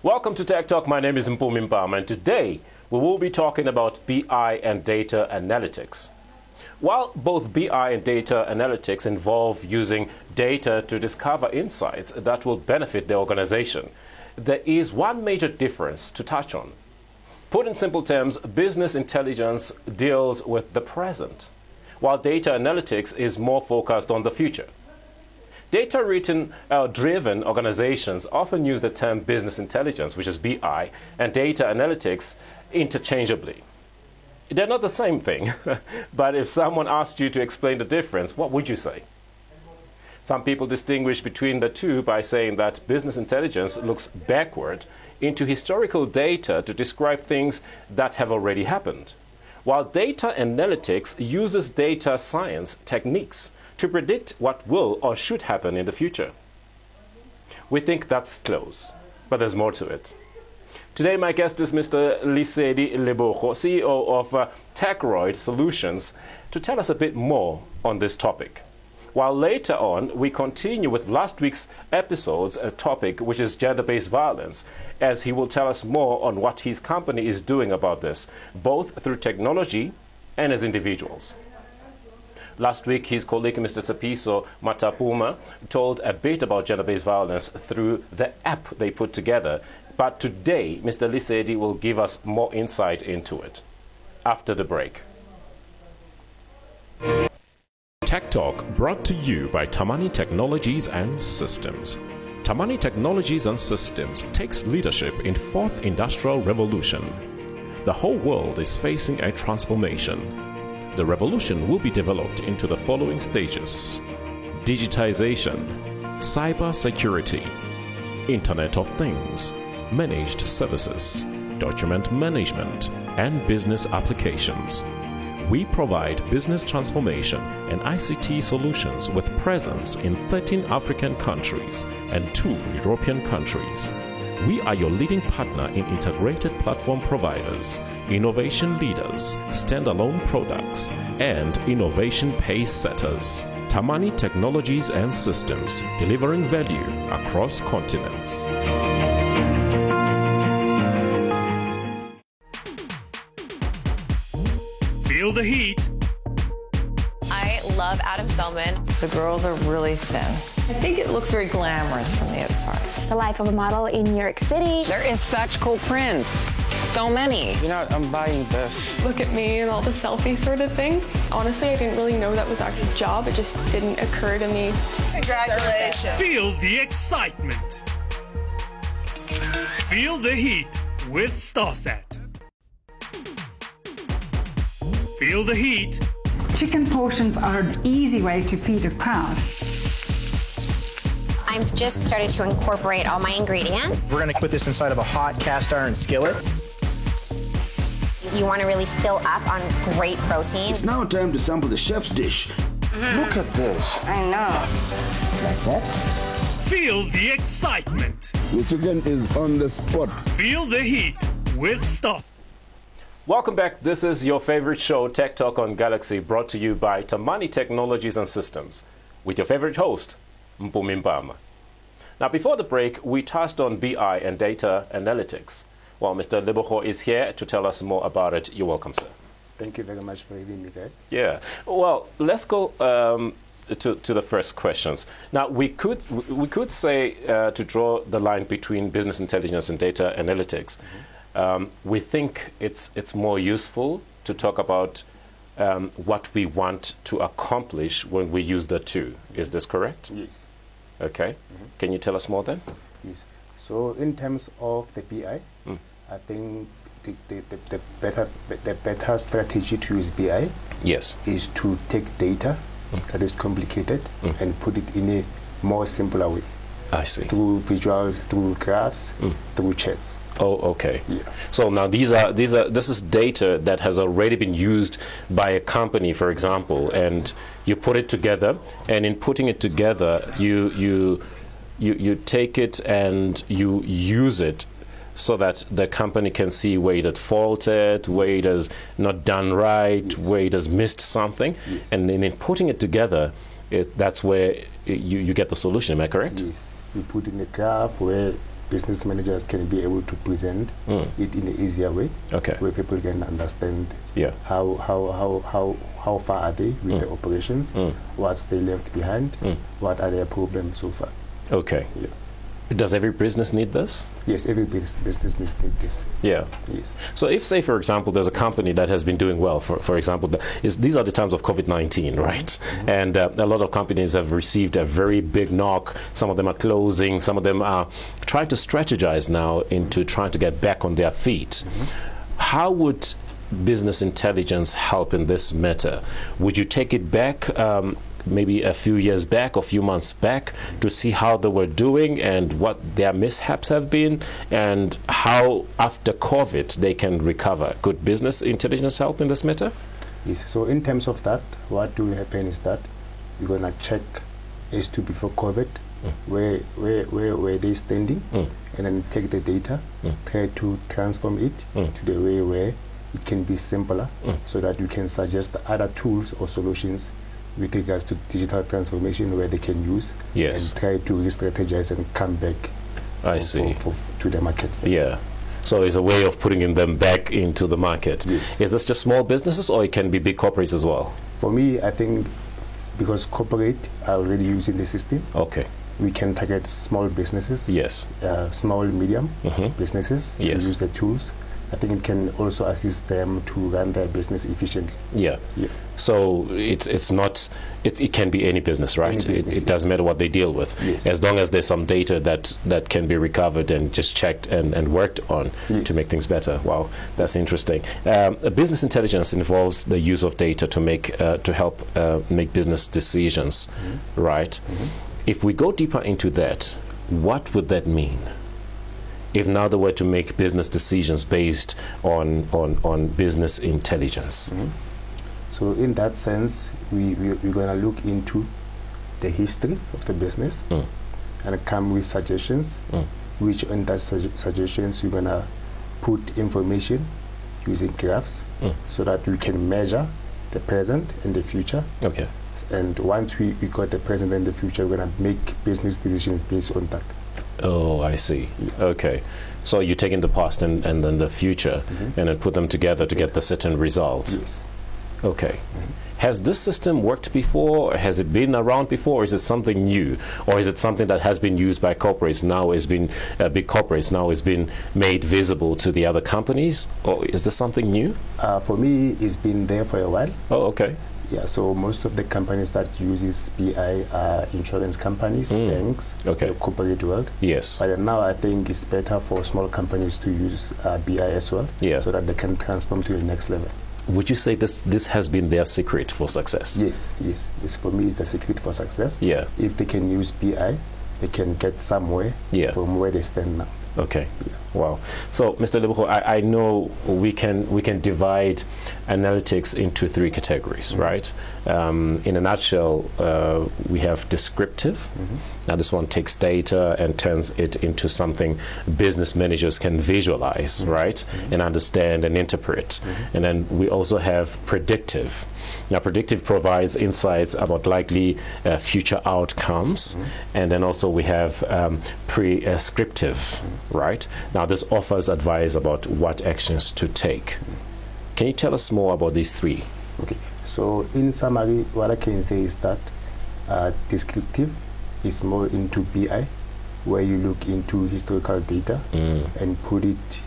Welcome to Tech Talk. My name is Mpumi Mpama, and today we will be talking about BI and data analytics. While both BI and data analytics involve using data to discover insights that will benefit the organization, there is one major difference to touch on. Put in simple terms, business intelligence deals with the present, while data analytics is more focused on the future. Data-driven organizations often use the term business intelligence, which is BI, and data analytics interchangeably. They're not the same thing, but if someone asked you to explain the difference, what would you say? Some people distinguish between the two by saying that business intelligence looks backward into historical data to describe things that have already happened, while data analytics uses data science techniques to predict what will or should happen in the future. We think that's close, but there's more to it. Today, my guest is Mr. Lesedi Lebogo, CEO of Techroid Solutions, to tell us a bit more on this topic. While later on, we continue with last week's episode's topic, which is gender-based violence, as he will tell us more on what his company is doing about this, both through technology and as individuals. Last week, his colleague, Mr. Tsepiso Matapuma, told a bit about gender-based violence through the app they put together. But today, Mr. Lesedi will give us more insight into it after the break. Tech Talk brought to you by Tamani Technologies and Systems. Tamani Technologies and Systems takes leadership in fourth industrial revolution. The whole world is facing a transformation. The revolution will be developed into the following stages: digitization, cyber security, Internet of Things, managed services, document management, and business applications. We provide business transformation and ICT solutions with presence in 13 African countries and 2 European countries. We are your leading partner in integrated platform providers, innovation leaders, standalone products, and innovation pace setters. Tamani Technologies and Systems, delivering value across continents. Feel the heat. I love Adam Selman. The girls are really thin. I think it looks very glamorous from the outside. The life of a model in New York City. There is such cool prints. So many. You know, I'm buying this. Look at me and all the selfie sort of thing. Honestly, I didn't really know that was actually a job. It just didn't occur to me. Congratulations. Feel the excitement. Feel the heat with StarSat. Feel the heat. Chicken portions are an easy way to feed a crowd. I've just started to incorporate all my ingredients. We're going to put this inside of a hot cast iron skillet. You want to really fill up on great protein. It's now time to sample the chef's dish. Look at this. I know. Like that? Feel the excitement. The chicken is on the spot. Feel the heat with Star. Welcome back. This is your favorite show, Tech Talk on Galaxy, brought to you by Tamani Technologies and Systems, with your favorite host, Mpumi Mpama. Now, before the break, we touched on BI and data analytics. Well, Mr. Lebogo is here to tell us more about it. You're welcome, sir. Thank you very much for having me, guys. Yeah. Well, let's go to the first questions. Now, we could say to draw the line between business intelligence and data analytics. We think it's more useful to talk about what we want to accomplish when we use the two. Is this correct? Yes. Okay. Can you tell us more then? Yes. So in terms of the BI, I think the better strategy to use BI is to take data that is complicated and put it in a more simpler way. I see. Through visuals, through graphs, through charts. Oh, okay. Yeah. So now this is data that has already been used by a company, for example, and you put it together, and in putting it together, you take it and you use it so that the company can see where it had faulted, where it has not done right, where it has missed something, and then in putting it together, that's where you get the solution. Am I correct? Yes. We put in a graph where business managers can be able to present it in an easier way, where people can understand how far are they with the operations, what's they left behind, what are their problems so far. Okay. Yeah. Does every business need this? Yes, every business needs this. Yeah. Yes. So if, say, for example, there's a company that has been doing well, for example, these are the times of COVID-19, right? And a lot of companies have received a very big knock. Some of them are closing. Some of them are trying to strategize now into trying to get back on their feet. How would business intelligence help in this matter? Would you take it back maybe a few years back or a few months back to see how they were doing and what their mishaps have been and how after COVID they can recover? Could business intelligence help in this matter? Yes, so in terms of that, what will happen is that we're going to check as to before COVID, where they're standing, and then take the data, try to transform it to the way where it can be simpler, so that you can suggest other tools or solutions with regards to digital transformation where they can use and try to re-strategize and come back to the market. Yeah. So it's a way of putting them back into the market. Yes. Is this just small businesses or it can be big corporates as well? For me, I think because corporate are already using the system, we can target small businesses, small, medium businesses to use the tools. I think it can also assist them to run their business efficiently. Yeah. So it's not, it can be any business, right? Any business, it doesn't matter what they deal with. As long as there's some data that can be recovered and just checked and worked on to make things better. Wow, that's interesting. Business intelligence involves the use of data to make to help make business decisions, right? If we go deeper into that, what would that mean? If now they were to make business decisions based on business intelligence? So in that sense, we're going to look into the history of the business and come with suggestions, which in that suggestions we're going to put information using graphs so that we can measure the present and the future. And once we got the present and the future, we're going to make business decisions based on that. Oh, I see. Okay. So you're taking the past and then the future and then put them together to get the certain results. Yes. Okay. Has this system worked before? Has it been around before? Or is it something new? Or is it something that has been used by corporates, now has been big corporates, now has been made visible to the other companies? Or is this something new? For me, it's been there for a while. Oh, okay. Yeah, so most of the companies that uses BI are insurance companies, banks, the corporate world. Yes. But now I think it's better for small companies to use BI as well, so that they can transform to the next level. Would you say this has been their secret for success? Yes. For me, it's the secret for success. Yeah. If they can use BI, they can get somewhere from where they stand now. Okay. Wow. So, Mr. Leboho, I know we can divide analytics into three categories, right? In a nutshell, we have descriptive. Now, this one takes data and turns it into something business managers can visualize, right? And understand and interpret. And then we also have predictive. Now, predictive provides insights about likely future outcomes. And then also we have prescriptive, right? Now, this offers advice about what actions to take. Can you tell us more about these three? Okay. So, in summary, what I can say is that descriptive is more into BI, where you look into historical data and put it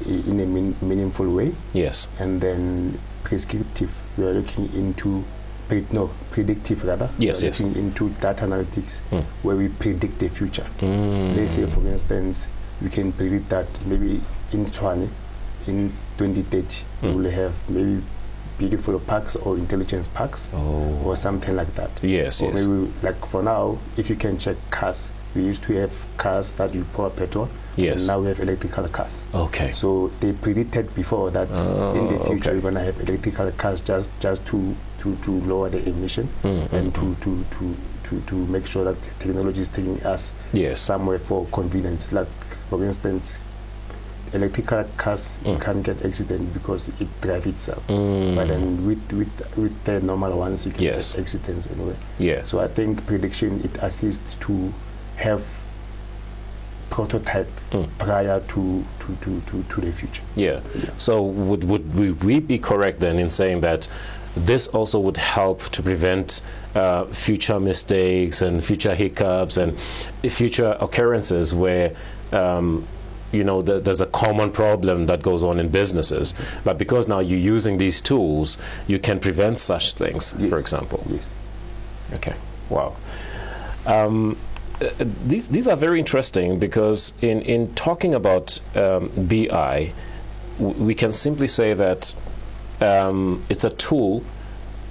in a meaningful way. Yes. And then prescriptive, we are looking into predictive rather. Yes, we are looking into data analytics, where we predict the future. Let's say, for instance, we can predict that maybe in 2030, we will have maybe beautiful parks or intelligent parks or something like that. Yes, or maybe, like for now, if you can check cars, we used to have cars that you pour petrol. Yes. And now we have electrical cars. Okay. So they predicted before that in the future we're going to have electrical cars just to lower the emission and to make sure that technology is taking us somewhere for convenience. Like, for instance, electrical cars can't get accident because it drives itself. But then with the normal ones, you can get accidents anyway. Yeah. So I think prediction, it assists to have prototype prior to the future. Yeah. So would we be correct then in saying that this also would help to prevent future mistakes and future hiccups and future occurrences where there's a common problem that goes on in businesses, but because now you're using these tools, you can prevent such things, for example? Yes. Okay. Wow. These are very interesting because in talking about BI, we can simply say that it's a tool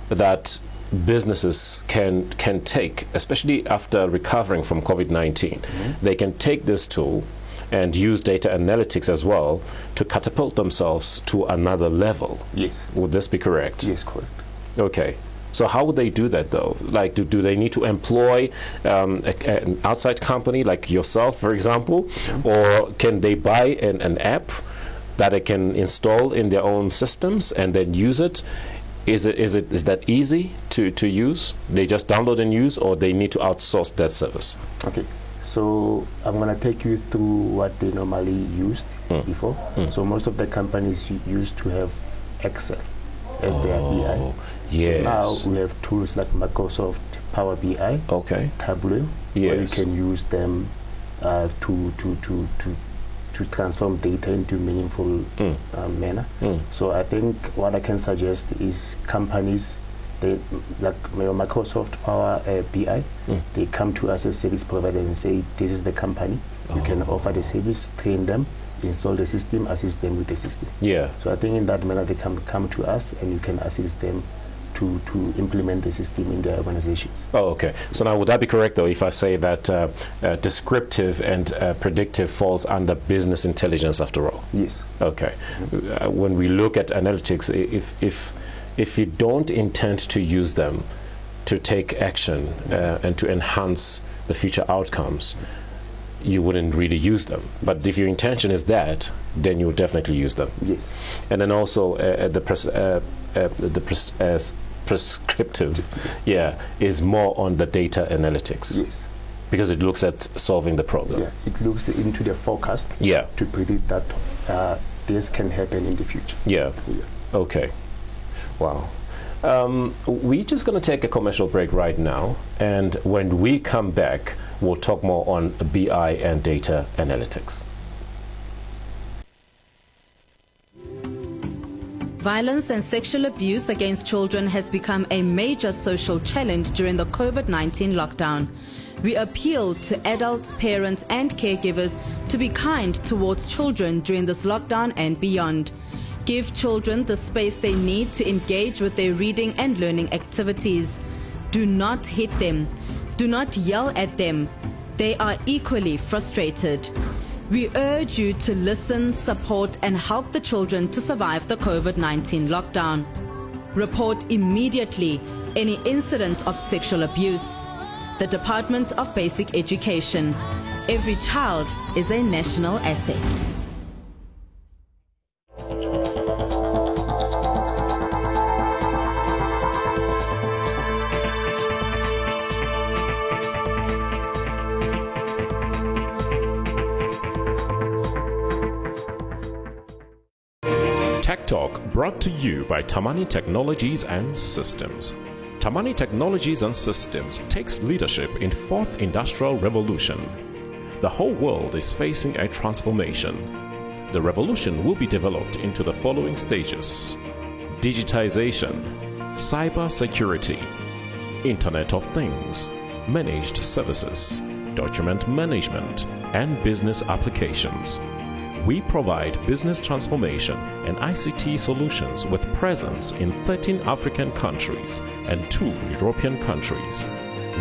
that businesses can take, especially after recovering from COVID-19. They can take this tool and use data analytics as well to catapult themselves to another level. Yes. Would this be correct? Yes, correct. Okay. So how would they do that, though? Like, do they need to employ an outside company like yourself, for example, or can they buy an app that they can install in their own systems and then use it? Is that easy to use? They just download and use, or they need to outsource that service? Okay. So I'm going to take you through what they normally used before. So most of the companies used to have Excel as their BI. Yes. So now we have tools like Microsoft Power BI, Tableau, where you can use them to transform data into meaningful manner. So I think what I can suggest is companies, like Microsoft Power BI, they come to us as service provider and say, this is the company. You can offer the service, train them, install the system, assist them with the system. Yeah. So I think in that manner they can come to us and you can assist them to implement the system in their organizations. Oh, okay. So now would that be correct, though, if I say that descriptive and predictive falls under business intelligence after all? Yes. Okay. When we look at analytics, if you don't intend to use them to take action and to enhance the future outcomes, you wouldn't really use them. But if your intention is that, then you would definitely use them. Yes. And then also prescriptive, is more on the data analytics. Yes. Because it looks at solving the problem. Yeah, it looks into the forecast. Yeah. To predict that this can happen in the future. Yeah. Okay. Wow. We're just going to take a commercial break right now, and when we come back, we'll talk more on BI and data analytics. Violence and sexual abuse against children has become a major social challenge during the COVID-19 lockdown. We appeal to adults, parents and caregivers to be kind towards children during this lockdown and beyond. Give children the space they need to engage with their reading and learning activities. Do not hit them. Do not yell at them. They are equally frustrated. We urge you to listen, support and help the children to survive the COVID-19 lockdown. Report immediately any incident of sexual abuse. The Department of Basic Education. Every child is a national asset. Tech Talk brought to you by Tamani Technologies and Systems. Tamani Technologies and Systems takes leadership in fourth industrial revolution. The whole world is facing a transformation. The revolution will be developed into the following stages: digitization, cyber security, Internet of Things, managed services, document management, and business applications. We provide business transformation and ICT solutions with presence in 13 African countries and 2 European countries.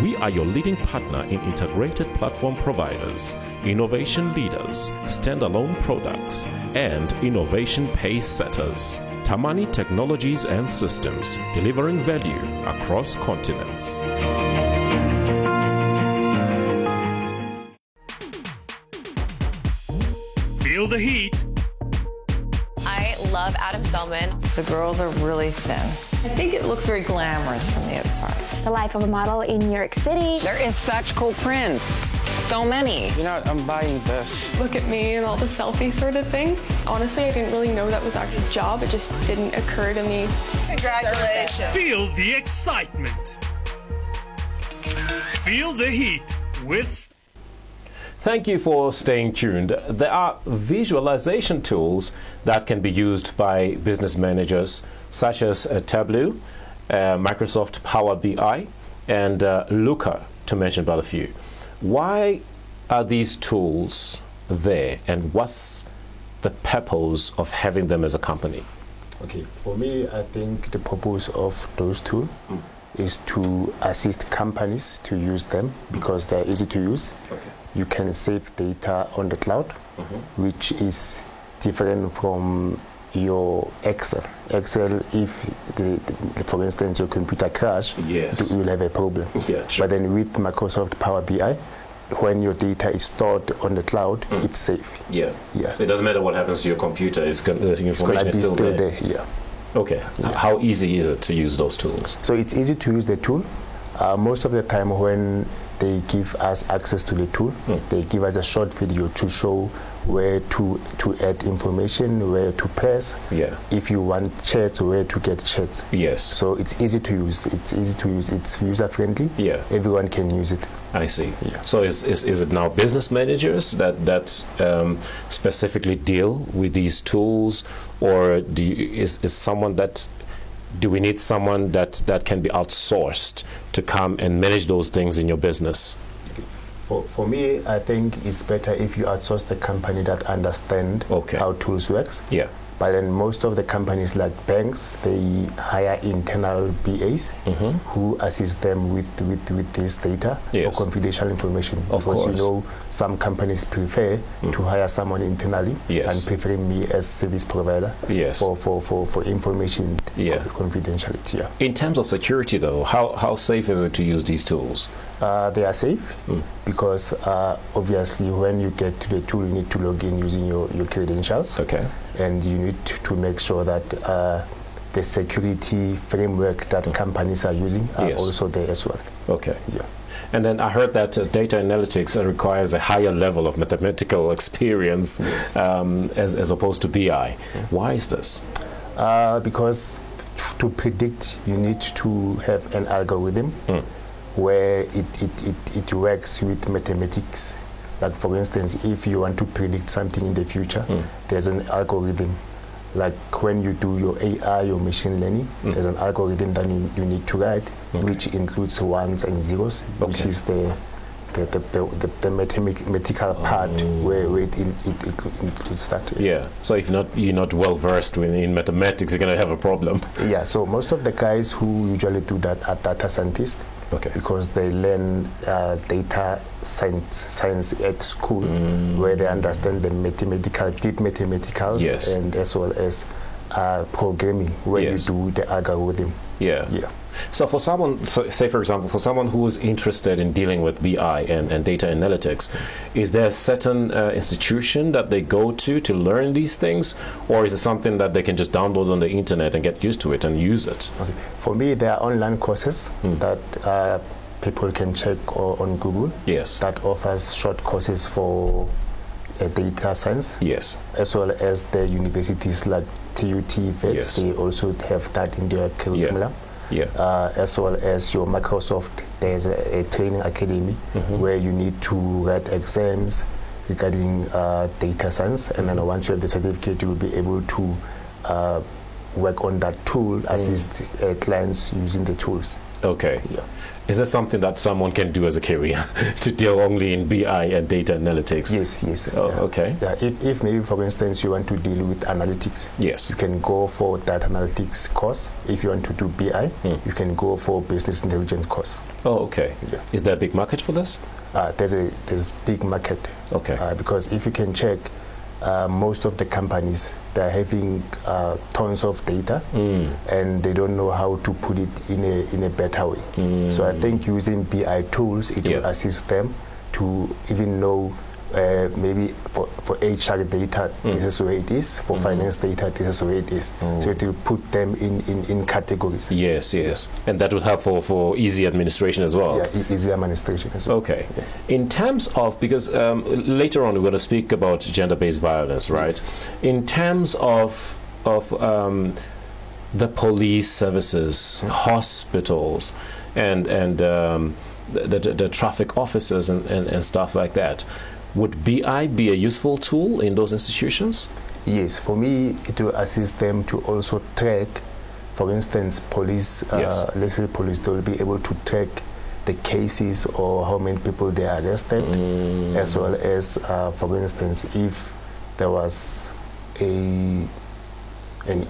We are your leading partner in integrated platform providers, innovation leaders, standalone products, and innovation pace setters. Tamani Technologies and Systems, delivering value across continents. Feel the heat. I love love Adam Selman. The girls are really thin. I think it looks very glamorous from the outside. The life of a model in New York City. There is such cool prints. So many. You know, I'm buying this. Look at me and all the selfie sort of thing. Honestly, I didn't really know that was actually a job. It just didn't occur to me. Congratulations. Feel the excitement. Feel the heat with... Thank you for staying tuned. There are visualization tools that can be used by business managers, such as Tableau, Microsoft Power BI, and Looker, to mention but a few. Why are these tools there, and what's the purpose of having them as a company? Okay, for me, I think the purpose of those tools is to assist companies to use them because they're easy to use. Okay. You can save data on the cloud, which is different from your Excel. Excel, if for instance your computer crash, yes, you will have a problem. Yeah, but then with Microsoft Power BI, when your data is stored on the cloud, it's safe. Yeah. It doesn't matter what happens to your computer; the information is still there. Yeah. Okay. Yeah. How easy is it to use those tools? So it's easy to use the tool. Most of the time when they give us access to the tool, they give us a short video to show where to add information, where to press. Yeah. If you want chats, where to get chats. Yes. So it's easy to use. It's user friendly. Yeah. Everyone can use it. I see. Yeah. So is it now business managers that specifically deal with these tools, or do we need someone that can be outsourced to come and manage those things in your business? For me, I think it's better if you outsource the company that understand how tools works. Yeah. But then most of the companies like banks, they hire internal BAs who assist them with this data or confidential information. Of because course. you know some companies prefer to hire someone internally than preferring me as service provider for information confidentiality. Yeah. In terms of security though, how safe is it to use these tools? They are safe because obviously when you get to the tool, you need to log in using your credentials. Okay. And you need to make sure that the security framework that companies are using are also there as well. Okay. Yeah. And then I heard that data analytics requires a higher level of mathematical experience as opposed to BI. Why is this? Because to predict, you need to have an algorithm where it works with mathematics. Like for instance, if you want to predict something in the future, there's an algorithm. Like when you do your AI, your machine learning, there's an algorithm that you need to write, which includes ones and zeros, which is the mathematical part where it includes that. Yeah. So if you're not well versed in mathematics, you're going to have a problem. Yeah. So most of the guys who usually do that are data scientists. Okay. Because they learn data science at school, where they understand the deep mathematicals, and as well as programming, where you do the algorithm. Yeah. So for someone, say for example, for someone who is interested in dealing with BI and data analytics, is there a certain institution that they go to learn these things, or is it something that they can just download on the internet and get used to it and use it? Okay. For me, there are online courses that people can check on Google. Yes. That offers short courses for data science. Yes. As well as the universities like TUT, VETS, they also have that in their curriculum. As well as your Microsoft, there's a training academy where you need to write exams regarding data science, and then once you have the certificate, you will be able to work on that tool, assist clients using the tools. Okay. Yeah. Is this something that someone can do as a career to deal only in BI and data analytics? Yes. Oh, okay. Yeah, if maybe, for instance, you want to deal with analytics, you can go for that analytics course. If you want to do BI, you can go for business intelligence course. Oh, okay. Yeah. Is there a big market for this? There's big market. Okay. Because if you can check, most of the companies, they're having tons of data and they don't know how to put it in a better way. So I think using BI tools, it will assist them to even know maybe for HR data, this is where it is. For finance data, this is where it is. So it will put them in categories. Yes, yes. And that would help for easy administration as well. Yeah, easy administration as well. Okay. Yeah. In terms of, because later on we're going to speak about gender-based violence, right? Yes. In terms of the police services, hospitals, and the traffic officers and stuff like that, would BI be a useful tool in those institutions? Yes, for me it will assist them to also track, for instance, police, let's say police, they will be able to track the cases or how many people they arrested, as well as, for instance, if there was an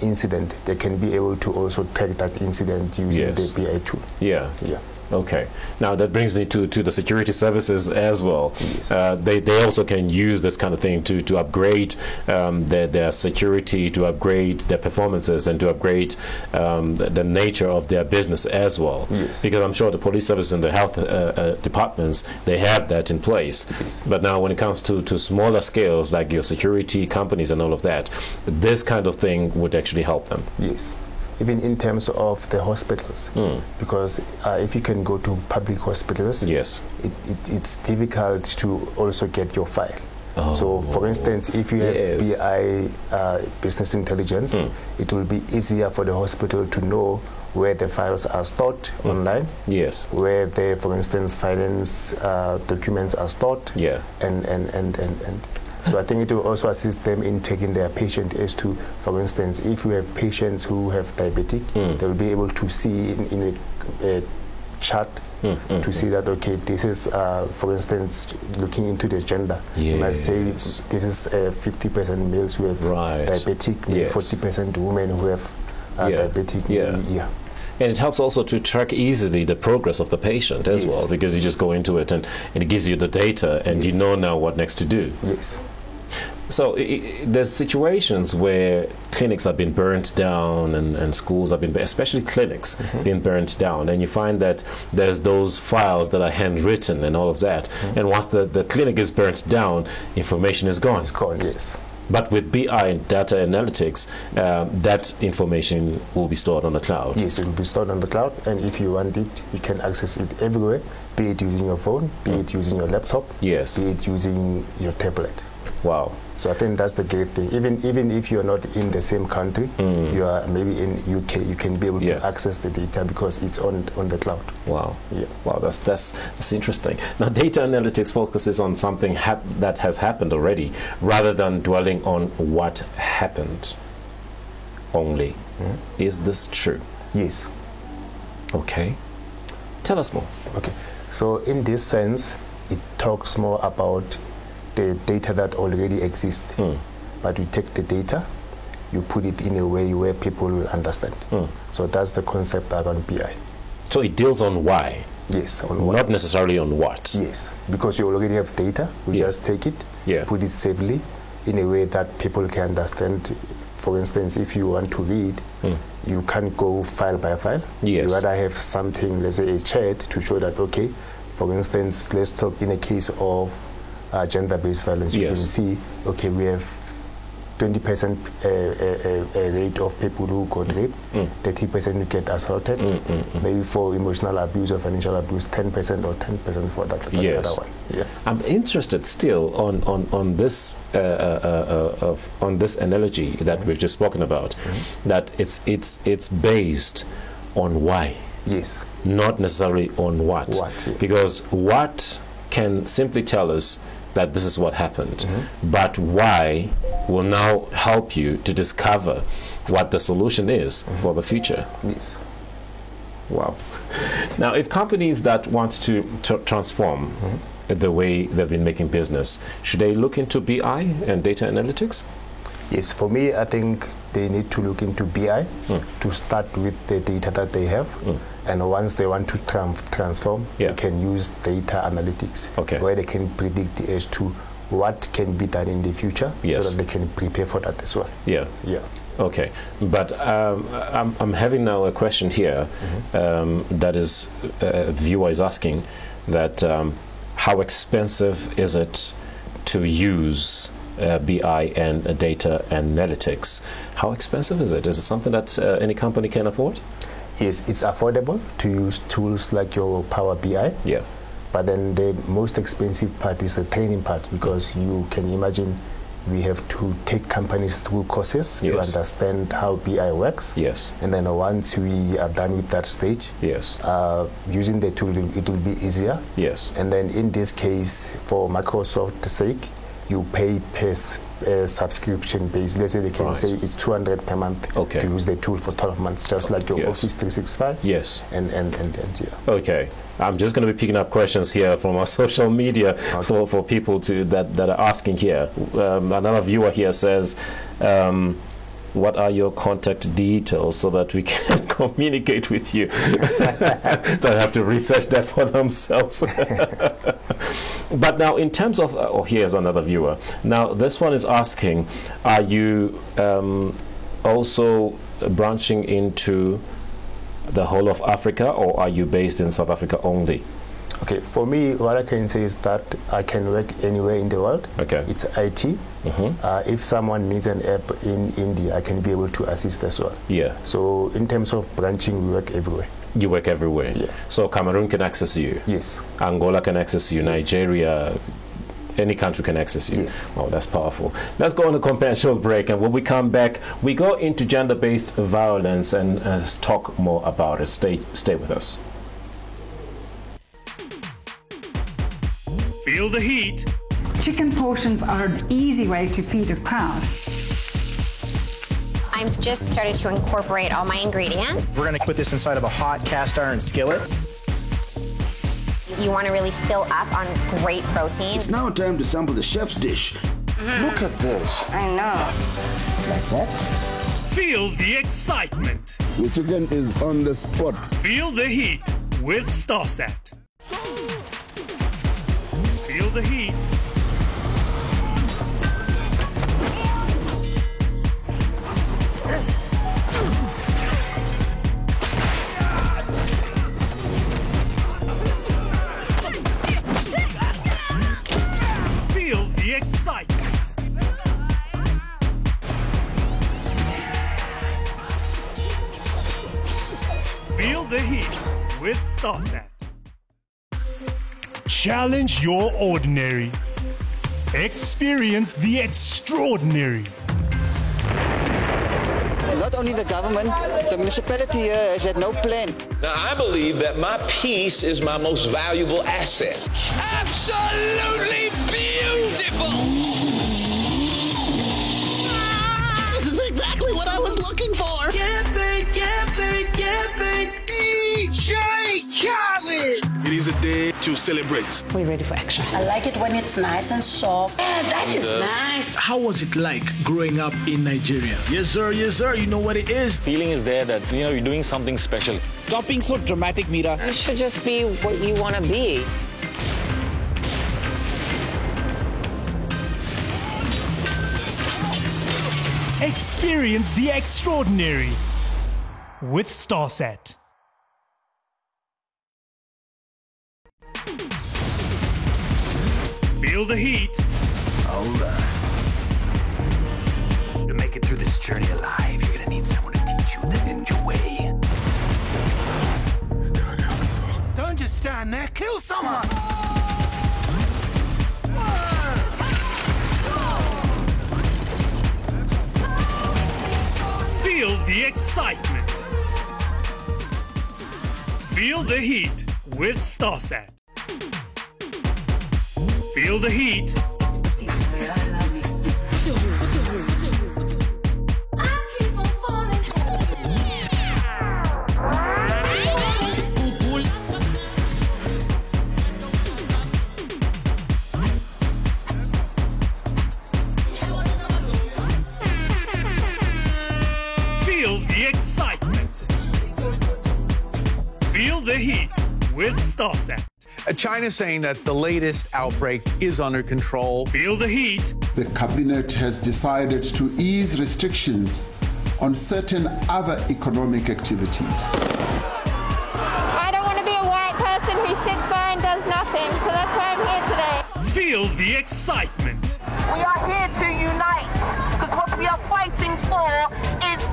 incident, they can be able to also track that incident using the BI tool. Yeah. Yeah. Okay. Now that brings me to the security services as well. Yes. They also can use this kind of thing to upgrade their security, to upgrade their performances, and to upgrade the nature of their business as well. Yes. Because I'm sure the police services and the health departments, they have that in place. Yes. But now when it comes to smaller scales, like your security companies and all of that, this kind of thing would actually help them. Yes. Even in terms of the hospitals, because if you can go to public hospitals, it's difficult to also get your file. So, for instance, if you have BI, business intelligence, it will be easier for the hospital to know where the files are stored online, where the, for instance, finance documents are stored, and so I think it will also assist them in taking their patient as to, for instance, if you have patients who have diabetic, they will be able to see in a chart to see that, okay, this is, for instance, looking into the gender. You might say this is 50% males who have diabetic, maybe 40% women who have diabetic. And it helps also to track easily the progress of the patient as well, because you just go into it and it gives you the data and you know now what next to do. Yes. So there's situations where clinics have been burnt down and schools have been, especially clinics, been burnt down, and you find that there's those files that are handwritten and all of that. And once the clinic is burnt down, information is gone. It's gone, yes. But with BI and data analytics, that information will be stored on the cloud. Yes, it will be stored on the cloud, and if you want it, you can access it everywhere, be it using your phone, be it using your laptop, be it using your tablet. Wow. So I think that's the great thing. Even if you're not in the same country, you are maybe in UK, you can be able to access the data because it's on the cloud. Wow. Yeah. Wow, that's interesting. Now, data analytics focuses on something that has happened already, rather than dwelling on what happened only. Is this true? Yes. Okay. Tell us more. Okay. So in this sense, it talks more about the data that already exists, but you take the data, you put it in a way where people will understand. So that's the concept around BI. So it deals on why? Yes, on not necessarily on what. Yes, because you already have data, we just take it, put it safely in a way that people can understand. For instance, if you want to read, you can't go file by file. You rather have something, let's say a chart, to show that, okay, for instance, let's talk in a case of gender-based violence. You can see, okay, we have 20% rate of people who got raped, 30% who get assaulted, maybe for emotional abuse or financial abuse, 10% or 10% for that other one. Yeah. I'm interested still on this on this analogy that we've just spoken about, that it's based on why. Yes. Not necessarily on what. Because what can simply tell us that this is what happened, but why will now help you to discover what the solution is for the future. Yes. Wow. Now, if companies that want to transform the way they've been making business, should they look into BI and data analytics? Yes, for me, I think they need to look into BI to start with the data that they have. And once they want to transform, they can use data analytics, where they can predict as to what can be done in the future, so that they can prepare for that as well. Yeah. Okay, but I'm having now a question here that is a viewer is asking that how expensive is it to use BI and data analytics. How expensive is it? Is it something that any company can afford? Yes, it's affordable to use tools like your Power BI. Yeah. But then the most expensive part is the training part, because you can imagine we have to take companies through courses to understand how BI works. Yes. And then once we are done with that stage, using the tool, it will be easier. Yes. And then in this case, for Microsoft's sake, you pay per subscription base. Let's say they can say it's 200 per month to use the tool for 12 months, just like your Office 365. Yes. And yeah. Okay. I'm just going to be picking up questions here from our social media, so for people that are asking here. Another viewer here says, what are your contact details so that we can communicate with you? They'll have to research that for themselves. But now, in terms of, here's another viewer. Now, this one is asking, are you also branching into the whole of Africa, or are you based in South Africa only? Okay, for me, what I can say is that I can work anywhere in the world. Okay. It's IT. If someone needs an app in India, I can be able to assist as well. Yeah. So in terms of branching, we work everywhere. You work everywhere? Yeah. So Cameroon can access you? Yes. Angola can access you? Yes. Nigeria? Any country can access you? Yes. Oh, that's powerful. Let's go on a commercial break, and when we come back, we go into gender-based violence and talk more about it. Stay with us. Feel the heat. Chicken portions are an easy way to feed a crowd. I've just started to incorporate all my ingredients. We're going to put this inside of a hot cast iron skillet. You want to really fill up on great protein. It's now time to sample the chef's dish. Look at this. I know. Like that? Feel the excitement. The chicken is on the spot. Feel the heat with StarSat. Feel the heat. Feel the excitement. Feel the heat with StarSat. Challenge your ordinary. Experience the extraordinary. Not only the government, the municipality here has had no plan. Now, I believe that my peace is my most valuable asset. Absolutely beautiful! This is exactly what I was looking for! DJ Khaled! It is a day to celebrate. We're ready for action. I like it when it's nice and soft. Yeah, that is nice. How was it like growing up in Nigeria? Yes, sir, you know what it is. Feeling is there that, you're doing something special. Stop being so dramatic, Mira. You should just be what you want to be. Experience the extraordinary with StarSat. Feel the heat. Alright. To make it through this journey alive, you're gonna need someone to teach you the ninja way. Don't just stand there, kill someone! Feel the excitement. Feel the heat with StarSat. Feel the heat. Feel the excitement. Feel the heat with StarSat. China's saying that the latest outbreak is under control. Feel the heat. The cabinet has decided to ease restrictions on certain other economic activities. I don't want to be a white person who sits by and does nothing, so that's why I'm here today. Feel the excitement.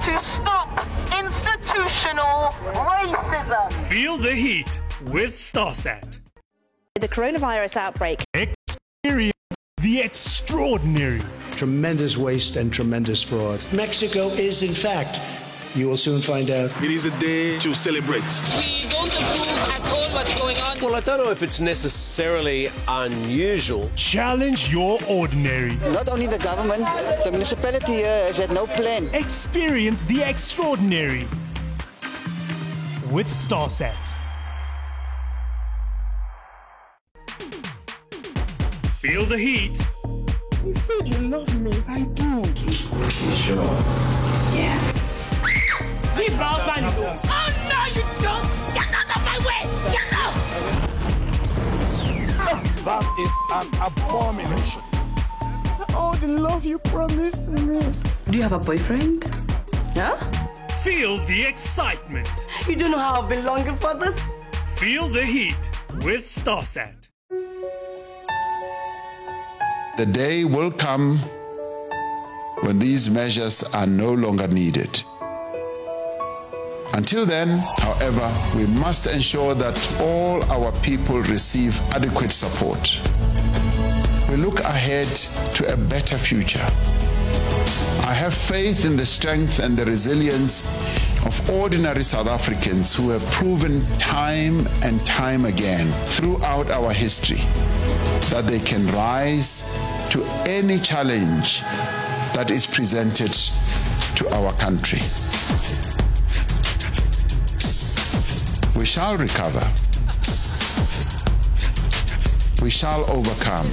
to stop institutional racism. Feel the heat with StarSat. The coronavirus outbreak. Experience the extraordinary. Tremendous waste and tremendous fraud. Mexico is, in fact, you will soon find out. It is a day to celebrate. We don't approve at all what's going on. Well, I don't know if it's necessarily unusual. Challenge your ordinary. Not only the government, the municipality here has had no plan. Experience the extraordinary with StarSat. Feel the heat. You said you love me. I do. You sure? Yeah. Leave Browns fan. Oh no, you don't! Get out of my way! Get out! That is an abomination. Oh, the love you promised me. Do you have a boyfriend? Yeah? Feel the excitement. You don't know how I've been longing for this. Feel the heat with StarSat. The day will come when these measures are no longer needed. Until then, however, we must ensure that all our people receive adequate support. We look ahead to a better future. I have faith in the strength and the resilience of ordinary South Africans who have proven time and time again throughout our history that they can rise to any challenge that is presented to our country. We shall recover. We shall overcome.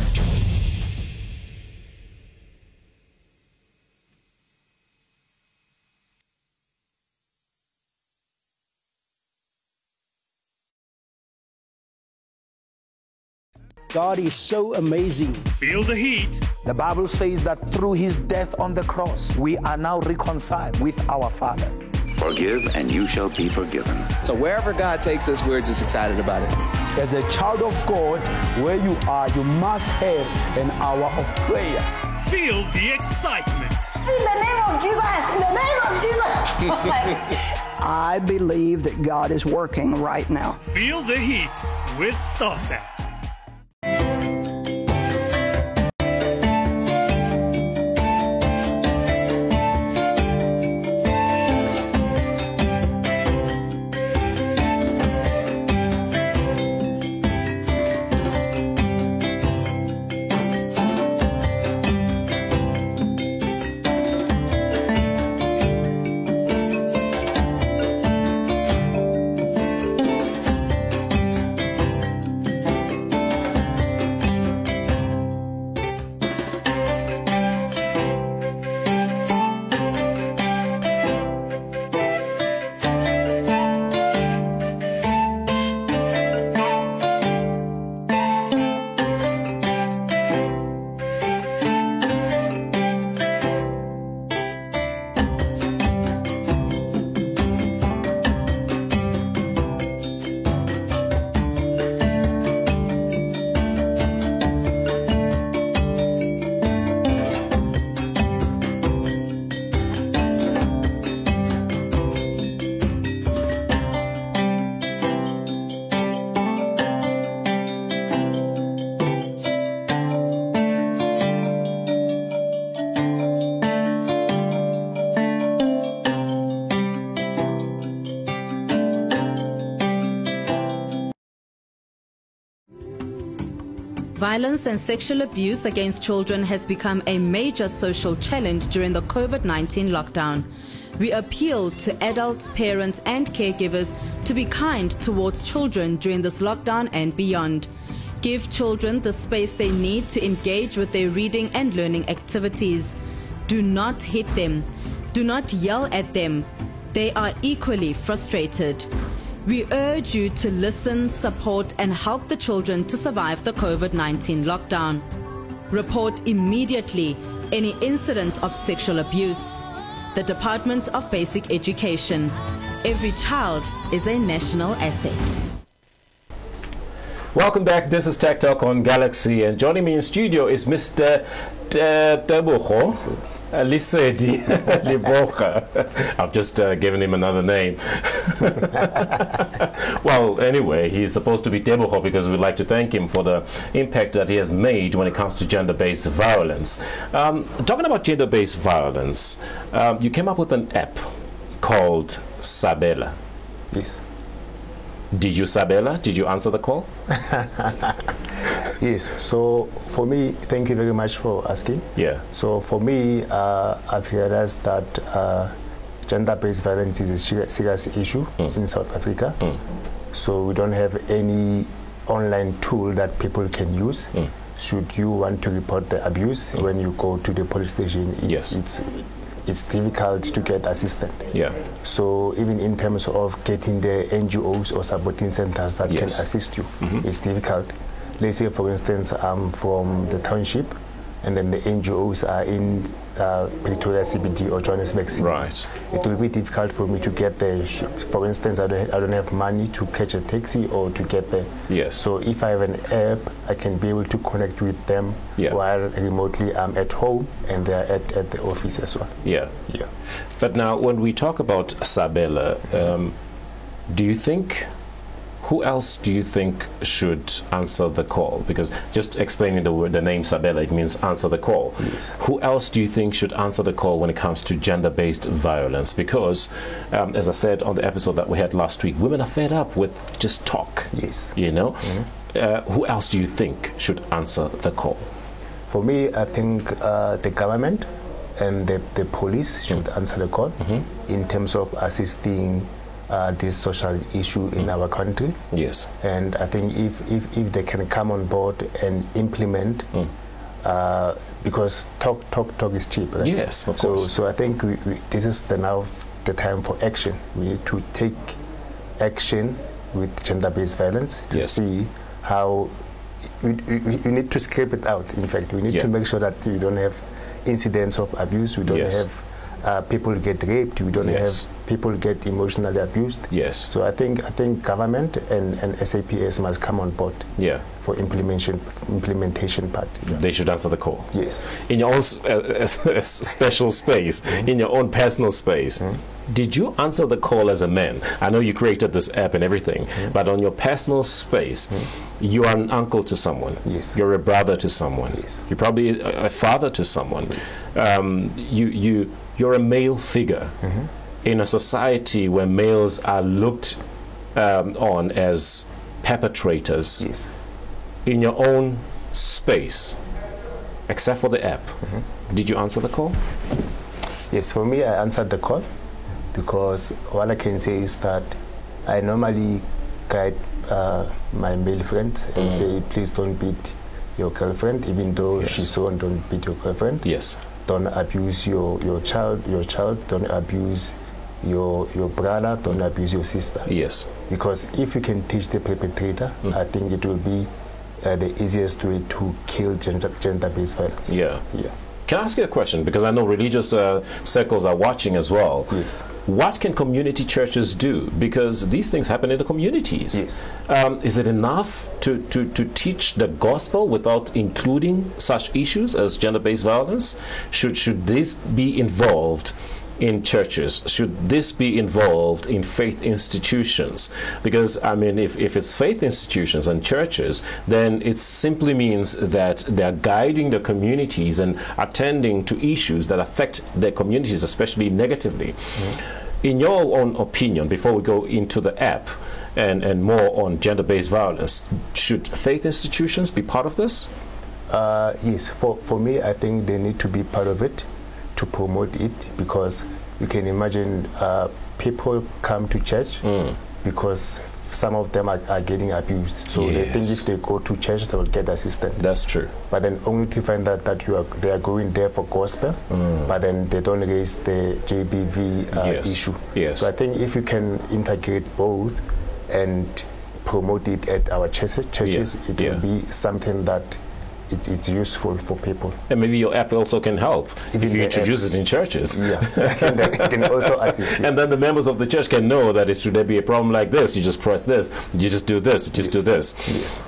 God is so amazing. Feel the heat. The Bible says that through his death on the cross, we are now reconciled with our Father. Forgive and you shall be forgiven. So wherever God takes us, we're just excited about it. As a child of God, where you are, you must have an hour of prayer. Feel the excitement. In the name of Jesus! In the name of Jesus! I believe that God is working right now. Feel the heat with StarSat. Violence and sexual abuse against children has become a major social challenge during the COVID-19 lockdown. We appeal to adults, parents and caregivers to be kind towards children during this lockdown and beyond. Give children the space they need to engage with their reading and learning activities. Do not hit them. Do not yell at them. They are equally frustrated. We urge you to listen, support and help the children to survive the COVID-19 lockdown. Report immediately any incident of sexual abuse. The Department of Basic Education. Every child is a national asset. Welcome back. This is Tech Talk on Galaxy, and joining me in studio is Mr. Tebogo Lesedi Leboga. I've just given him another name. Well, anyway, he's supposed to be Tebogo because we'd like to thank him for the impact that he has made when it comes to gender-based violence. Talking about gender-based violence, you came up with an app called Sabela. Yes. Did you Sabela? Did you answer the call? Yes. So for me, thank you very much for asking. Yeah. So for me, I've realized that gender-based violence is a serious issue in South Africa. So we don't have any online tool that people can use. Should you want to report the abuse, when you go to the police station, it's difficult to get assistance. Yeah. So even in terms of getting the NGOs or supporting centers that can assist you, it's difficult. Let's say, for instance, I'm from the township, and then the NGOs are in Pretoria CBD or Johannesburg CBD. Right. It will be difficult for me to get there. For instance, I don't have money to catch a taxi or to get there. Yes. So if I have an app, I can be able to connect with them while remotely I'm at home and they're at the office as well. Yeah. Yeah. But now, when we talk about Sabela, do you think, who else do you think should answer the call? Because just explaining the name Sabela, it means answer the call. Yes. Who else do you think should answer the call when it comes to gender-based violence? Because, as I said on the episode that we had last week, women are fed up with just talk. Yes. You know? Who else do you think should answer the call? For me, I think the government and the police should answer the call in terms of assisting this social issue in our country. Yes. And I think if they can come on board and implement, because talk is cheap, right? Yes, of course. So I think this is now the time for action. We need to take action with gender-based violence to see how we need to scrape it out. In fact, we need to make sure that we don't have incidents of abuse. We don't have people get raped. We don't have people get emotionally abused. Yes. So I think government and SAPS must come on board. Yeah. For implementation part. Yeah. They should answer the call. Yes. In your own special space, in your own personal space. Did you answer the call as a man? I know you created this app and everything, but on your personal space, you are an uncle to someone. Yes. You're a brother to someone. Yes. You're probably a father to someone. You're a male figure in a society where males are looked on as perpetrators. Yes. In your own space, except for the app, did you answer the call? Yes, for me, I answered the call, because all I can say is that I normally guide my male friends and say, please don't beat your girlfriend, even though she's so on, don't beat your girlfriend. Yes. Don't abuse your child, don't abuse your brother, don't abuse your sister. Yes. Because if you can teach the perpetrator, I think it will be the easiest way to kill gender-based violence. Yeah. Yeah. Can I ask you a question? Because I know religious circles are watching as well. Yes. What can community churches do? Because these things happen in the communities. Yes. Is it enough to teach the gospel without including such issues as gender-based violence? Should this be involved in churches? Should this be involved in faith institutions? Because, I mean, if it's faith institutions and churches, then it simply means that they're guiding the communities and attending to issues that affect their communities, especially negatively. In your own opinion, before we go into the app and more on gender-based violence, should faith institutions be part of this? Yes, for me, I think they need to be part of it, to promote it, because you can imagine people come to church because some of them are getting abused. So they think if they go to church, they will get assistance. That's true. But then only to find out that they are going there for gospel, but then they don't raise the GBV issue. Yes. So I think if you can integrate both and promote it at our churches, it will be something that it's useful for people. And maybe your app also can help if you introduce it in churches. Yeah, it can also assist you. And then the members of the church can know that should there be a problem like this, you just press this, you just do this, you just do this. Yes.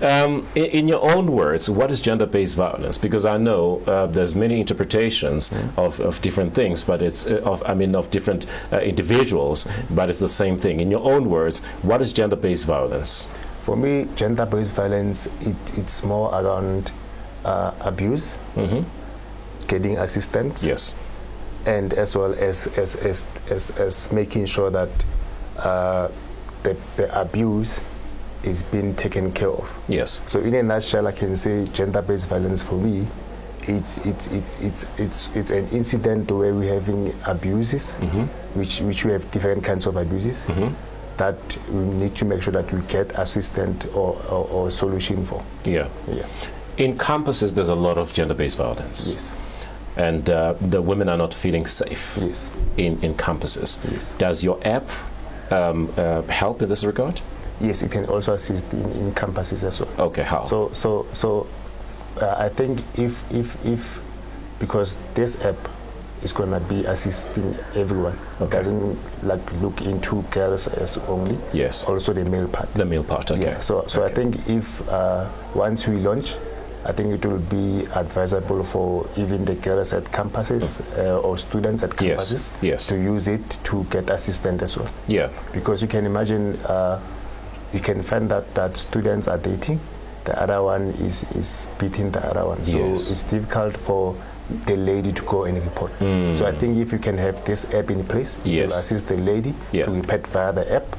In your own words, what is gender-based violence? Because I know there's many interpretations of different things, but it's of different individuals, but it's the same thing. In your own words, what is gender-based violence? For me, gender-based violence, it's more around abuse, getting assistance, yes, and as well as making sure that the abuse is being taken care of. Yes. So in a nutshell, I can say gender-based violence for me, it's an incident where we're having abuses, which we have different kinds of abuses. That we need to make sure that we get assistance or solution for. Yeah. In campuses, there's a lot of gender-based violence. Yes. And the women are not feeling safe. Yes. In campuses. Yes. Does your app help in this regard? Yes, it can also assist in campuses as well. Okay, how? So I think if because this app is going to be assisting everyone. It doesn't look into girls as only. Yes. Also the male part. The male part, okay. Yeah, so I think if once we launch, I think it will be advisable for even the girls at campuses or students at campuses to use it to get assistance as well. Yeah. Because you can imagine, you can find that students are dating, the other one is beating the other one. So it's difficult for the lady to go and report. So I think if you can have this app in place, it will assist the lady to report via the app,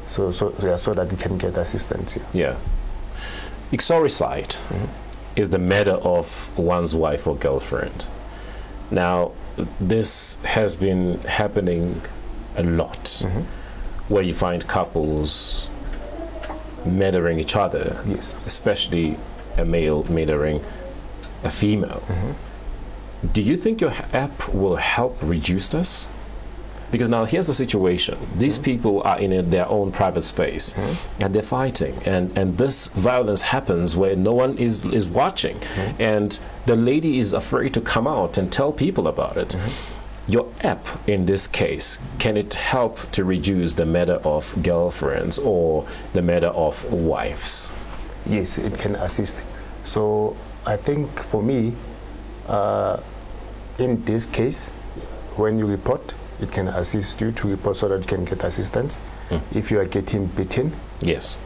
so that you can get assistance. Yeah. Exoricide is the murder of one's wife or girlfriend. Now, this has been happening a lot, where you find couples murdering each other, especially a male murdering a female. Do you think your app will help reduce this? Because now here's the situation. These people are in their own private space and they're fighting, and this violence happens where no one is watching, and the lady is afraid to come out and tell people about it. Your app, in this case, can it help to reduce the murder of girlfriends or the murder of wives? Yes, it can assist. So I think for me, in this case, when you report, it can assist you to report so that you can get assistance. If you are getting beaten,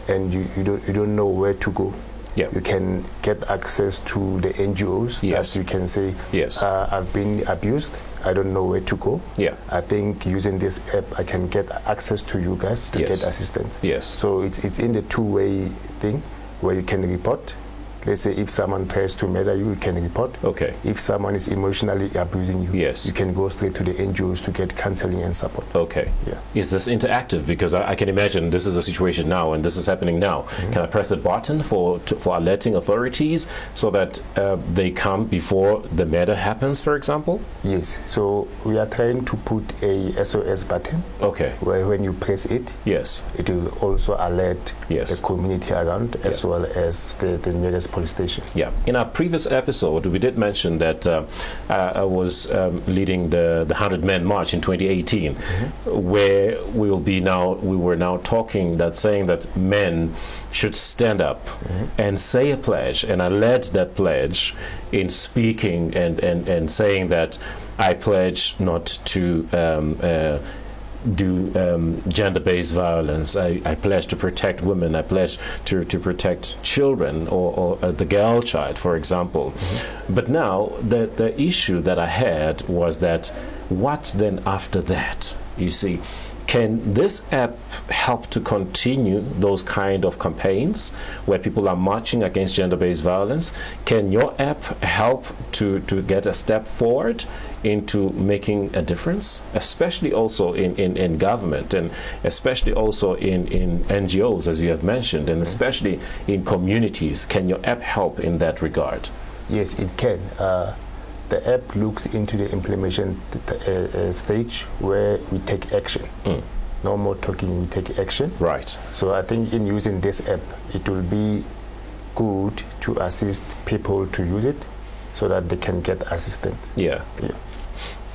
and you don't know where to go, you can get access to the NGOs that you can say, I've been abused, I don't know where to go. I think using this app, I can get access to you guys to get assistance. So it's in the two-way thing where you can report. Let's say if someone tries to murder you, you can report. If someone is emotionally abusing you, you can go straight to the NGOs to get counseling and support. Is this interactive? Because I can imagine this is a situation now and this is happening now. Can I press a button for alerting authorities so that they come before the murder happens, for example? Yes. So we are trying to put a SOS button. Where when you press it, it will also alert the community around as well as the nearest police station. In our previous episode, we did mention that I was leading the 100-Man March in 2018, where we were now saying that men should stand up and say a pledge, and I led that pledge in speaking and saying that I pledge not to do gender-based violence. I pledge to protect women. I pledge to protect children or the girl child, for example. But now the issue that I had was that what then after that? You see, can this app help to continue those kind of campaigns where people are marching against gender-based violence? Can your app help to get a step forward into making a difference, especially also in government, and especially also in NGOs, as you have mentioned, and especially in communities? Can your app help in that regard? Yes, it can. The app looks into the implementation stage where we take action. No more talking, we take action. Right. So I think in using this app, it will be good to assist people to use it so that they can get assistance. Yeah.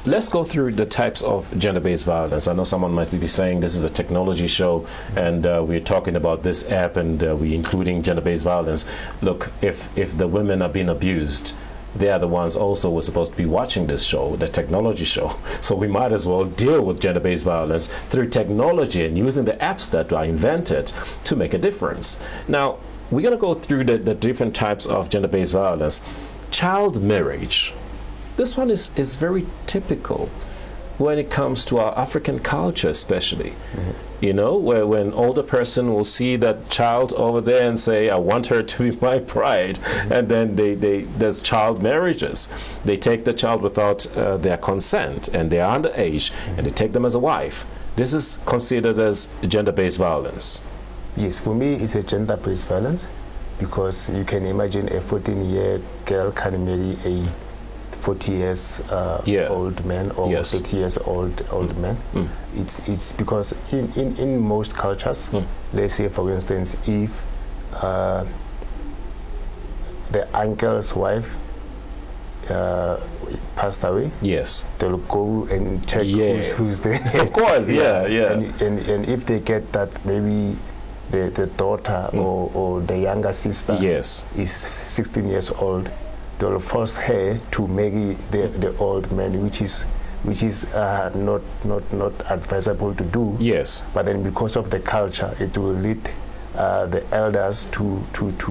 Let's go through the types of gender-based violence. I know someone might be saying this is a technology show and we're talking about this app and we're including gender-based violence. Look, if the women are being abused, they are the ones also who are supposed to be watching this show, the technology show. So we might as well deal with gender-based violence through technology and using the apps that are invented to make a difference. Now, we're going to go through the different types of gender-based violence. Child marriage. This one is very typical when it comes to our African culture especially. You know, where when older person will see that child over there and say, I want her to be my bride, and then there's child marriages. They take the child without their consent and they are underage and they take them as a wife. This is considered as gender-based violence. Yes, for me it's a gender-based violence because you can imagine a 14-year girl can marry a 40 years old man or 30 years old man. It's because in most cultures, let's say for instance, if the uncle's wife passed away, they'll go and check who's there. Of course, And if they get that maybe the daughter or the younger sister is 16 years old, they'll force her to marry the old man, which is not advisable to do. But then because of the culture, it will lead the elders to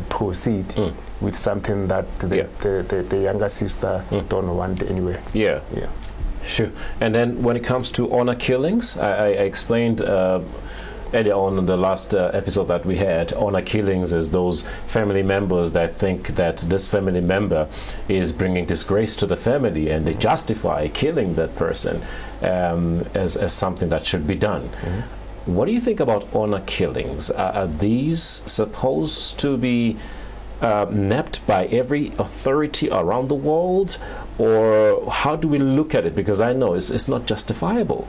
proceed with something that the younger sister don't want anyway. Sure. And then when it comes to honor killings, I explained earlier on in the last episode that we had, honor killings is those family members that think that this family member is bringing disgrace to the family and they justify killing that person as something that should be done. What do you think about honor killings? Are these supposed to be napped by every authority around the world, or how do we look at it? Because I know it's not justifiable.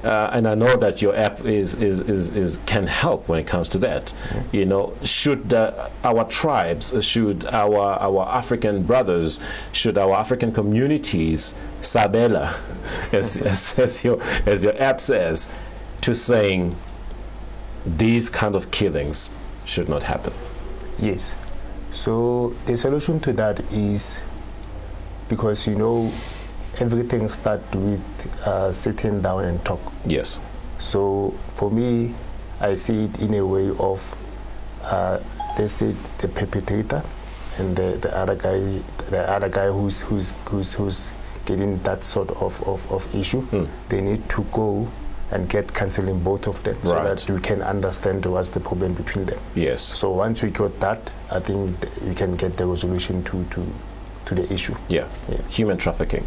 And I know that your app can help when it comes to that. You know, should our tribes, should our African brothers, should our African communities, Sabela, as your app says, to saying these kind of killings should not happen? Yes. So the solution to that is, because you know, everything starts with sitting down and talk. So for me, I see it in a way of, let's say, the perpetrator and the other guy who's getting that sort of issue. They need to go and get counseling, both of them, so that you can understand what's the problem between them. So once we got that, I think you can get the resolution to the issue. Human trafficking.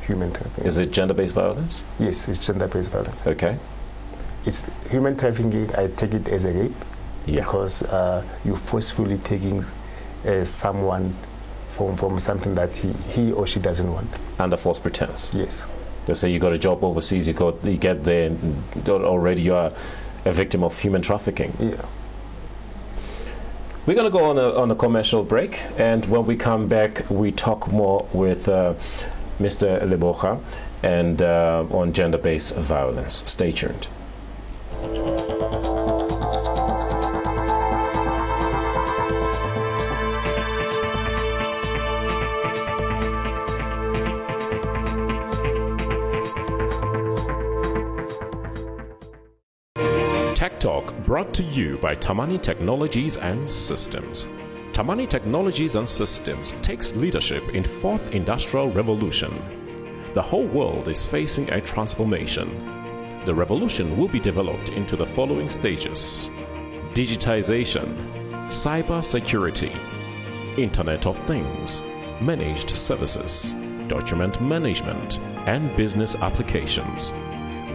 Is it gender-based violence? Yes, it's gender-based violence. Okay. It's human trafficking. I take it as a rape because you're forcefully taking someone from something that he or she doesn't want. Under false pretense. Yes. They say you got a job overseas, you get there, and already you are a victim of human trafficking. We're going to go on a commercial break, and when we come back, we talk more with Mr. Leboga and on gender-based violence. Stay tuned. Tech Talk brought to you by Tamani Technologies and Systems. Tamani Technologies and Systems takes leadership in fourth industrial revolution. The whole world is facing a transformation. The revolution will be developed into the following stages: digitization, cyber security, Internet of Things, managed services, document management, and business applications.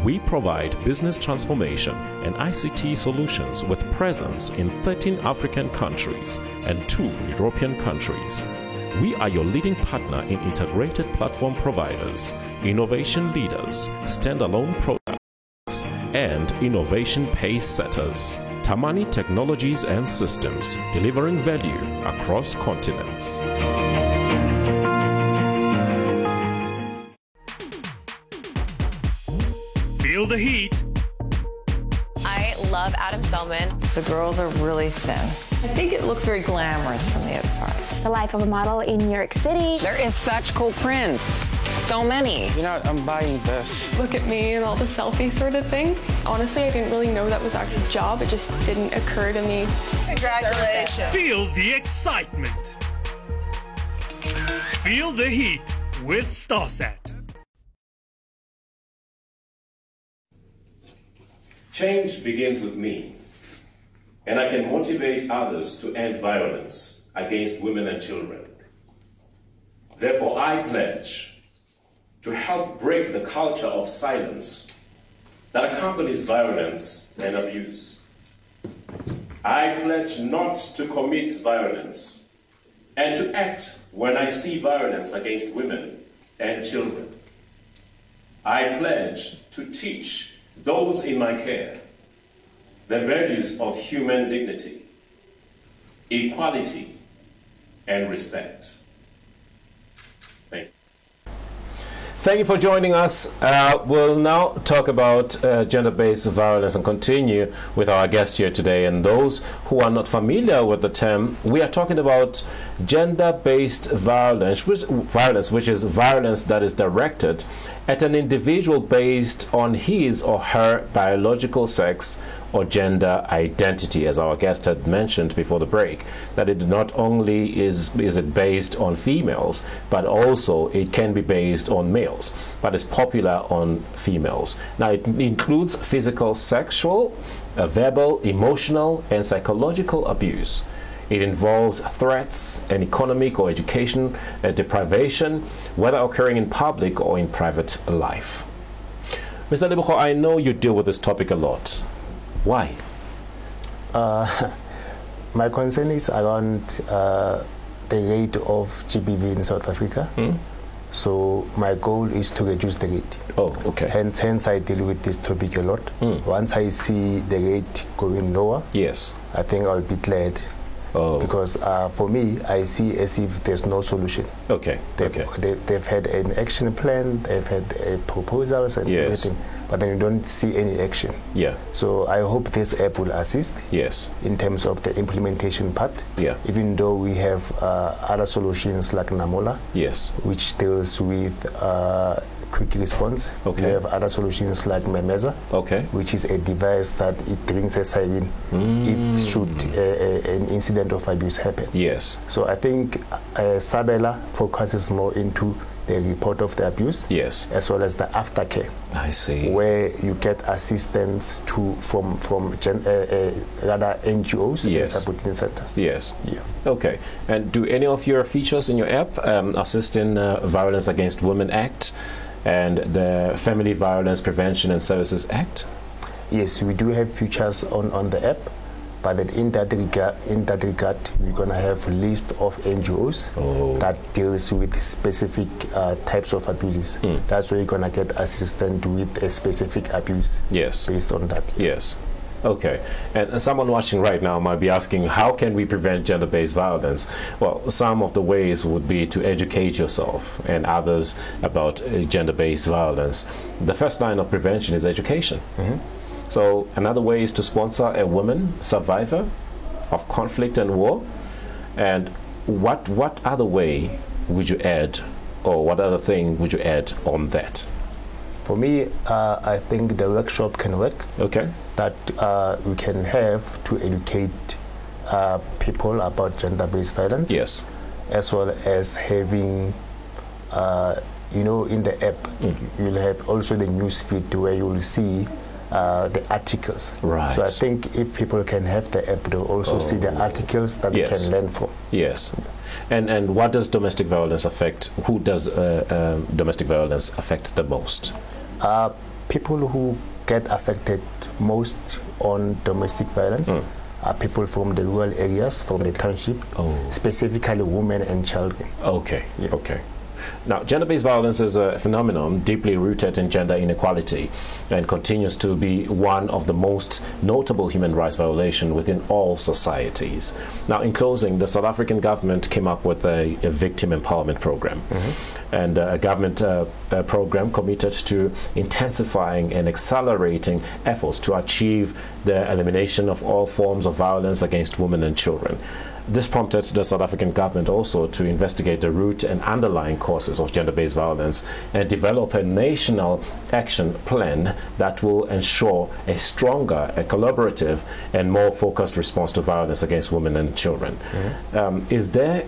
We provide business transformation and ICT solutions with presence in 13 African countries and 2 European countries. We are your leading partner in integrated platform providers, innovation leaders, standalone products, and innovation pace setters. Tamani Technologies and Systems, delivering value across continents. Feel the heat. I love Adam Selman. The girls are really thin. I think it looks very glamorous from the outside. The life of a model in New York City. There is such cool prints. So many. You know, I'm buying this. Look at me and all the selfie sort of thing. Honestly, I didn't really know that was actually a job. It just didn't occur to me. Congratulations. Feel the excitement. Feel the heat with StarSat. Change begins with me, and I can motivate others to end violence against women and children. Therefore, I pledge to help break the culture of silence that accompanies violence and abuse. I pledge not to commit violence and to act when I see violence against women and children. I pledge to teach those in my care the values of human dignity, equality, and respect. Thank you. Thank you for joining us. We'll now talk about gender-based violence and continue with our guest here today. And those who are not familiar with the term, we are talking about gender-based violence, which is violence that is directed at an individual based on his or her biological sex or gender identity, as our guest had mentioned before the break, that it not only is it based on females, but also it can be based on males, but it's popular on females. Now it includes physical, sexual, verbal, emotional, and psychological abuse. It involves threats and economic or education deprivation, whether occurring in public or in private life. Mr. Lebogo, I know you deal with this topic a lot. Why? My concern is around the rate of GBV in South Africa. So my goal is to reduce the rate. Oh, okay. Hence I deal with this topic a lot. Once I see the rate going lower, yes, I think I'll be glad. Oh. Because for me, I see as if there's no solution. Okay. They've had an action plan, they've had proposals and everything, but then you don't see any action. Yeah. So I hope this app will assist. Yes. In terms of the implementation part. Yeah. Even though we have other solutions like Namola. Yes. Which deals with quick response. Okay. We have other solutions like Memeza. Okay. Which is a device that it rings a siren if should an incident of abuse happen. Yes. So I think Sabela focuses more into the report of the abuse. Yes. As well as the aftercare. I see. Where you get assistance from rather NGOs and supporting centers. Yes. Yeah. Okay. And do any of your features in your app assist in Violence Against Women Act and the Family Violence Prevention and Services Act? Yes, we do have features on the app, but in that regard, we're going to have a list of NGOs that deals with specific types of abuses. That's where you're going to get assistance with a specific abuse. Yes. Based on that. Yes. Okay. And someone watching right now might be asking, how can we prevent gender-based violence? Well, some of the ways would be to educate yourself and others about gender-based violence. The first line of prevention is education. So another way is to sponsor a woman survivor of conflict and war. And what other way would you add, or what other thing would you add on that? For me, I think the workshop can work. Okay. That we can have to educate people about gender-based violence. Yes. As well as having, in the app, you'll have also the news feed where you'll see the articles. Right. So I think if people can have the app, they'll also see the articles that they can learn from. Yes. And what does domestic violence affect? Who does domestic violence affect the most? People who get affected most on domestic violence are people from the rural areas, from the township, specifically women and children. Okay. Yeah. Okay. Now, gender-based violence is a phenomenon deeply rooted in gender inequality and continues to be one of the most notable human rights violations within all societies. Now, in closing, the South African government came up with a victim empowerment program, and a government program committed to intensifying and accelerating efforts to achieve the elimination of all forms of violence against women and children. This prompted the South African government also to investigate the root and underlying causes of gender-based violence and develop a national action plan that will ensure a stronger, a collaborative, and more focused response to violence against women and children. Is there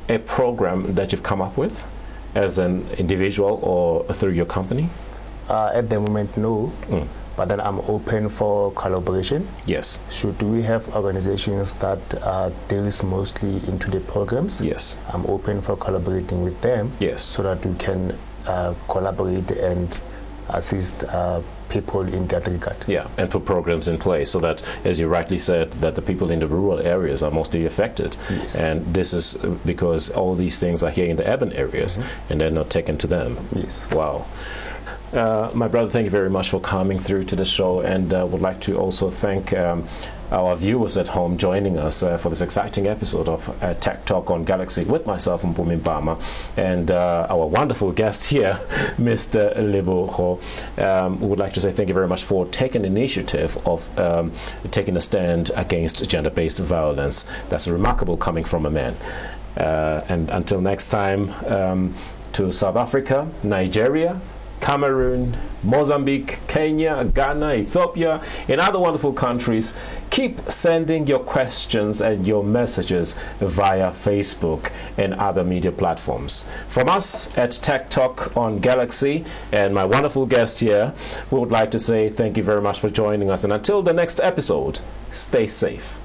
a program that you've come up with as an individual or through your company? At the moment, no. But then I'm open for collaboration. Yes. Should we have organizations that deals mostly into the programs? Yes. I'm open for collaborating with them. Yes. So that we can collaborate and assist people in that regard. Yeah, and put programs in place so that, as you rightly said, that the people in the rural areas are mostly affected. Yes. And this is because all these things are here in the urban areas and they're not taken to them. Yes. Wow. My brother, thank you very much for coming through to the show, and would like to also thank our viewers at home joining us for this exciting episode of Tech Talk on Galaxy with myself, Mpumi Mbama, and our wonderful guest here, Mr. Leboho. We would like to say thank you very much for taking the initiative of taking a stand against gender-based violence. That's remarkable coming from a man. And until next time, to South Africa, Nigeria, Cameroon, Mozambique, Kenya, Ghana, Ethiopia, and other wonderful countries, keep sending your questions and your messages via Facebook and other media platforms. From us at Tech Talk on Galaxy and my wonderful guest here, we would like to say thank you very much for joining us, and until the next episode, stay safe.